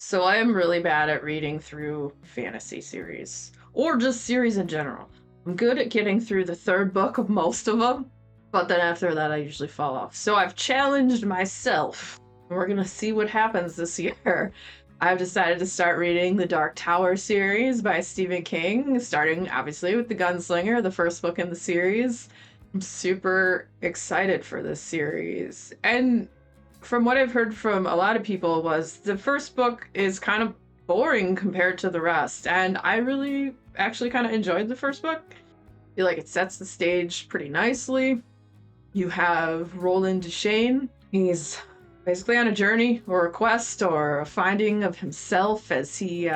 So I am really bad at reading through fantasy series or just series in general. I'm good at getting through the third book of most of them, but then after that I usually fall off. So I've challenged myself. We're gonna see what happens this year. I've decided to start reading the Dark Tower series by Stephen King, starting obviously with the Gunslinger, the first book in the series. I'm super excited for this series. And from what I've heard from a lot of people was the first book is kind of boring compared to the rest, and I really actually kind of enjoyed the first book. I feel like it sets the stage pretty nicely. You have Roland Deschain. He's basically on a journey or a quest or a finding of himself as he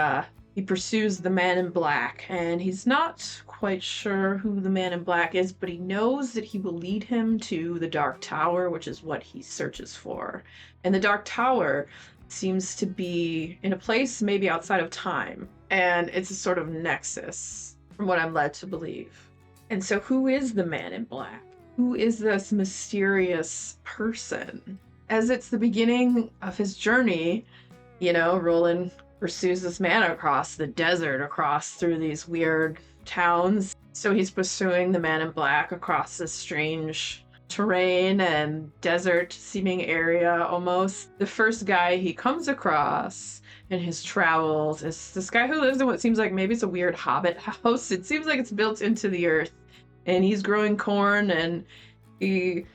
pursues the man in black, and he's not quite sure who the man in black is, but he knows that he will lead him to the Dark Tower, which is what he searches for. And the Dark Tower seems to be in a place maybe outside of time, and it's a sort of nexus, from what I'm led to believe. And so, who is the man in black? Who is this mysterious person? As it's the beginning of his journey, Roland pursues this man across the desert, across through these weird towns. So he's pursuing the man in black across this strange terrain and desert seeming area almost. The first guy he comes across in his travels is this guy who lives in what seems like maybe it's a weird hobbit house. It seems like it's built into the earth, and he's growing corn, and he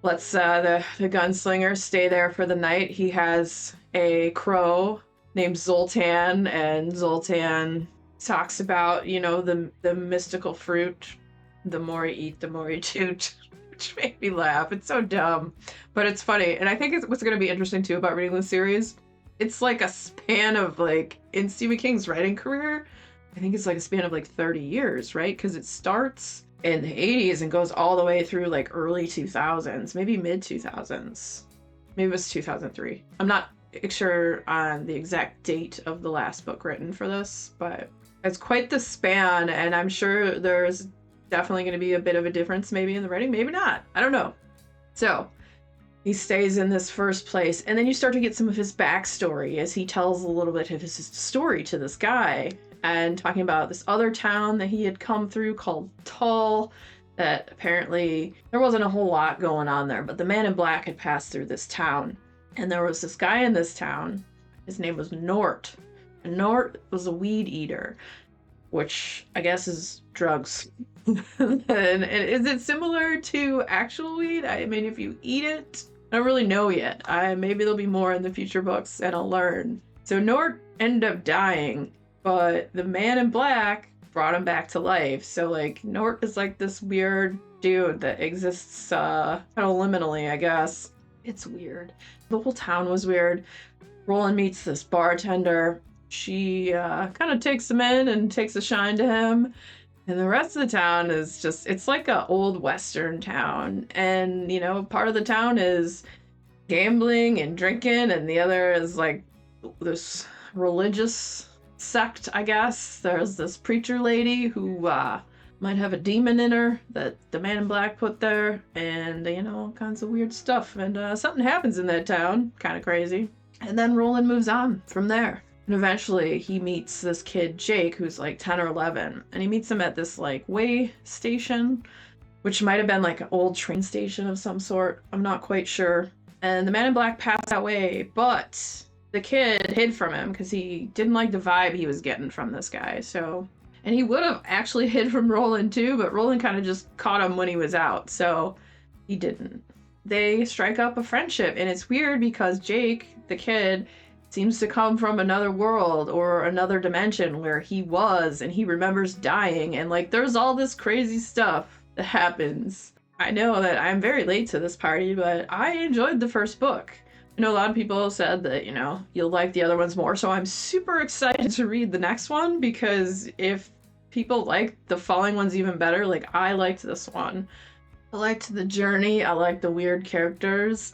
lets the gunslinger stay there for the night. He has a crow named Zoltan, and Zoltan talks about, the mystical fruit. The more you eat, the more you toot, which made me laugh. It's so dumb, but it's funny. And I think what's going to be interesting too about reading this series, it's like a span of in Stephen King's writing career, I think it's like a span of 30 years, right? Because it starts in the 80s and goes all the way through early 2000s, maybe mid 2000s. Maybe it was 2003. I'm not sure on the exact date of the last book written for this, but it's quite the span, and I'm sure there's definitely going to be a bit of a difference maybe in the writing, maybe not. I don't know. So he stays in this first place, and then you start to get some of his backstory as he tells a little bit of his story to this guy, and talking about this other town that he had come through called Tull, that apparently there wasn't a whole lot going on there, but the man in black had passed through this town. And there was this guy in this town. His name was Nort. And Nort was a weed eater, which I guess is drugs. and is it similar to actual weed? I mean, if you eat it, I don't really know yet. Maybe there'll be more in the future books and I'll learn. So Nort ended up dying, but the man in black brought him back to life. So Nort is this weird dude that exists kind of liminally, I guess. It's weird. The whole town was weird. Roland meets this bartender. She kind of takes him in and takes a shine to him. And the rest of the town is it's like an old Western town. And, part of the town is gambling and drinking. And the other is this religious sect, I guess. There's this preacher lady who might have a demon in her that the man in black put there, and all kinds of weird stuff. And something happens in that town, kind of crazy. And then Roland moves on from there. And eventually he meets this kid, Jake, who's 10 or 11. And he meets him at this way station, which might have been an old train station of some sort. I'm not quite sure. And the man in black passed that way, but the kid hid from him because he didn't like the vibe he was getting from this guy. And he would have actually hid from Roland too, but Roland kind of just caught him when he was out, so he didn't. They strike up a friendship, and it's weird because Jake, the kid, seems to come from another world or another dimension where he was, and he remembers dying, and there's all this crazy stuff that happens. I know that I'm very late to this party, but I enjoyed the first book. I know a lot of people said that, you'll like the other ones more, so I'm super excited to read the next one, because if people like the following ones even better, I liked this one. I liked the journey, I liked the weird characters.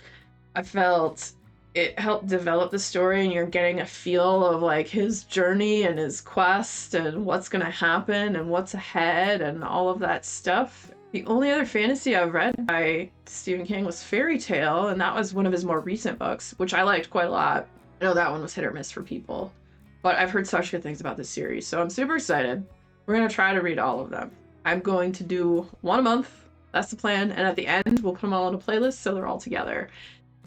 I felt it helped develop the story, and you're getting a feel of his journey and his quest and what's gonna happen and what's ahead and all of that stuff. The only other fantasy I've read by Stephen King was Fairy Tale, and that was one of his more recent books, which I liked quite a lot. I know that one was hit or miss for people, but I've heard such good things about this series, so I'm super excited. We're going to try to read all of them. I'm going to do one a month. That's the plan. And at the end, we'll put them all on a playlist so they're all together.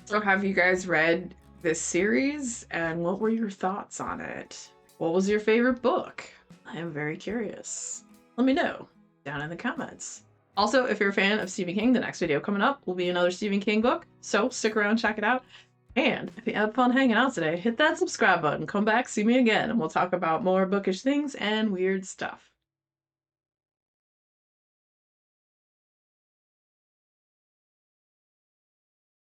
So have you guys read this series, and what were your thoughts on it? What was your favorite book? I am very curious. Let me know down in the comments. Also, if you're a fan of Stephen King, the next video coming up will be another Stephen King book, so stick around, check it out. And if you had fun hanging out today, hit that subscribe button, come back, see me again, and we'll talk about more bookish things and weird stuff.